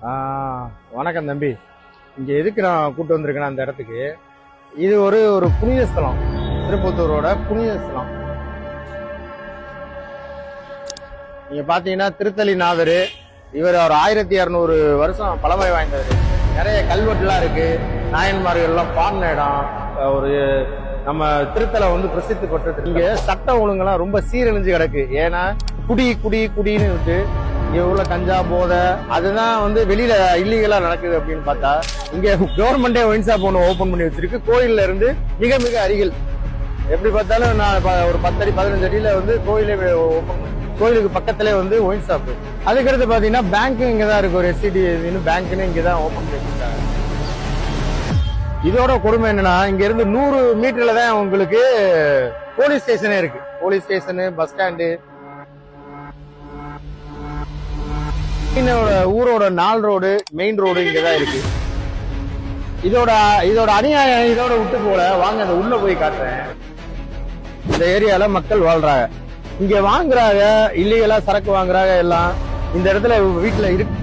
வணக்கம் தம்பி. இங்க எதுக்கு நான் கூட்டு வந்திருக்கேன் அந்த இடத்துக்கு? இது ஒரு புனித ஸ்தலம், திருப்பத்தூரோட புனித ஸ்தலம். நீங்க பாத்தீங்கன்னா திருத்தலிநாதர், இவர் ஒரு 1200 வருஷம் பழமை வாய்ந்தவர். நிறைய கல்வெட்டுலாம் இருக்கு, நாயன்மார்கள் எல்லாம் பாடின இடம். ஒரு நம்ம திருத்தலை பிரசித்தி பெற்றது. இங்க சட்ட ஒழுங்கெல்லாம் ரொம்ப சீரழிஞ்சு கிடக்கு. ஏன்னா குடின்னு விட்டு இங்க உள்ள கஞ்சா போதை அதுதான் வெளியில இல்லீகலா நடக்குது அப்படின்னு பார்த்தா, இங்க கவர்மெண்டே ஒயின் ஷாப் ஒன்று ஓபன் பண்ணி வச்சிருக்கு. கோயில்ல இருந்து மிக மிக அருகில். எப்படி பார்த்தாலும் நான் ஒரு 10 அடி 15 அடியில கோயிலே கோயிலுக்கு பக்கத்திலே ஒயின் ஷாப். அதுக்கடுத்து பாத்தீங்கன்னா பேங்க் இங்கதான் இருக்கு. ஒரு எஸ்சிடி பேங்க்னு இங்கதான் ஓபன் பண்ணி வச்சிருக்காங்க. இதோட கொடுமை என்னன்னா, இங்க இருந்து 100 மீட்டர்ல தான் உங்களுக்கு போலீஸ் ஸ்டேஷனே இருக்கு. Police station, bus stand. ஊரோட 4 ரோடு, மெயின் ரோடு இங்கதான் இருக்கு. இதோட அநியாயம் இதோட விட்டு போல. வாங்க அந்த உள்ள போய் காட்டுறேன். இந்த ஏரியால மக்கள் வாழ்றாங்க. இங்க வாங்குறாங்க, இல்லீகலா சரக்கு வாங்குறாங்க. எல்லாம் இந்த இடத்துல வீட்டுல இருக்கு.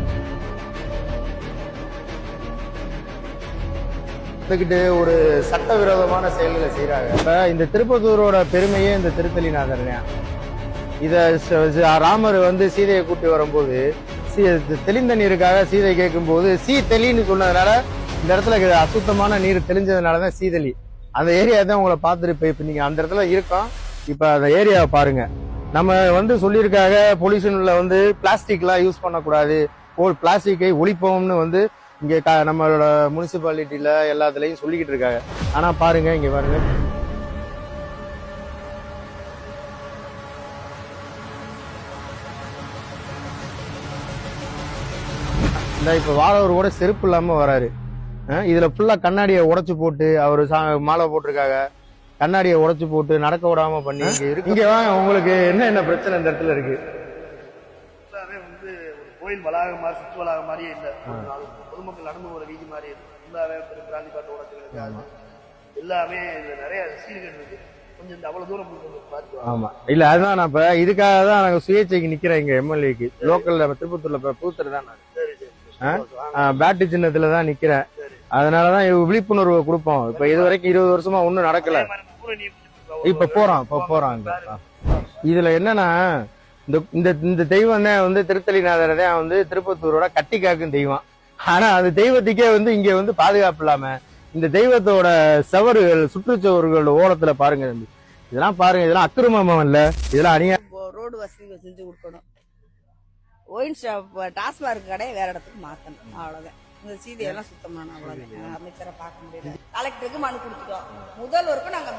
ஒரு சட்டவிரோதமான செயல்களை செய்யறாங்க. இப்ப இந்த திருப்பத்தூரோட பெருமையே இந்த திருத்தலிநாதர். இத ராமர் சீதையை கூட்டி வரும்போது தெளிந்த நீருக்காக சீதை கேட்கும் போது தெளின்னு சொன்னதுனால இந்த இடத்துல அசுத்தமான நீர் தெளிஞ்சதுனாலதான் சீதளி. அந்த ஏரியா தான் உங்களை பார்த்துட்டு இப்ப நீங்க அந்த இடத்துல இருக்கோம். இப்ப அந்த ஏரியாவை பாருங்க. நம்ம சொல்லியிருக்காங்க பொல்யூஷன்ல பிளாஸ்டிக் எல்லாம் யூஸ் பண்ணக்கூடாது, பிளாஸ்டிக்கை ஒழிப்போம்னு இங்க நம்மளோட முனிசிபாலிட்டியில எல்லாத்துலயும் சொல்லிக்கிட்டு இருக்காங்க. ஆனா பாருங்க, இங்க பாருங்க. இந்த இப்ப வாழவர் கூட செருப்பு இல்லாம வராரு. இதுல ஃபுல்லா கண்ணாடியை உடைச்சு போட்டு அவரு மாலை போட்டிருக்காங்க. கண்ணாடியை உடைச்சு போட்டு நடக்க விடாம பண்ணி இங்க வாங்க. உங்களுக்கு என்ன பிரச்சனை இந்த இடத்துல இருக்கு? கோயில் வளாகம் மாதிரி, சுற்று வளாகம் மாதிரியே இல்ல. பொதுமக்கள் நடந்து போற வீதி மாதிரி பிராந்தி பாட்டு உடச்சுக்கிறது எல்லாமே நிறைய சீர்கேடு இருக்கு. கொஞ்சம் இந்த அவ்வளவு தூரம் பார்த்து. ஆமா, இல்ல அதுதான் நான் இப்ப இதுக்காக தான் நாங்க சுயேட்சைக்கு நிக்கிறேன். இங்க எம்எல்ஏக்கு லோக்கல்ல திருப்பத்தூர்ல பூத்தர் தான் பேட்டு சின்னத்துலதான் நிக்கிறேன். அதனாலதான் விழிப்புணர்வு கொடுப்போம். இப்ப இது வரைக்கும் 20 வருஷமா ஒண்ணும் நடக்கல. இப்ப போறோம். இதுல என்னன்னா, இந்த தெய்வம் தான் திருத்தலிநாதர் தான் திருப்பத்தூரோட கட்டி காக்கும் தெய்வம். ஆனா அந்த தெய்வத்துக்கே இங்க பாதுகாப்பு இல்லாம இந்த தெய்வத்தோட சவறுகள், சுற்றுச்சுவர்கள் ஓரத்துல பாருங்க. இதெல்லாம் பாருங்க, இதெல்லாம் அக்கிரமம் இல்ல, இதெல்லாம் அநியாயம். ரோடு வசதி செஞ்சு கொடுக்கணும். ஒயின் ஷாப், டாஸ்மார்க் கடையை வேற இடத்துக்கு மாத்தணும். அவ்வளவுதான். இந்த சீதையெல்லாம் சுத்தமான அவ்வளவுதான். அமைச்சரை பார்க்க முடியல. கலெக்டருக்கு மனு கொடுத்துட்டோம். முதல்வருக்கும் நாங்க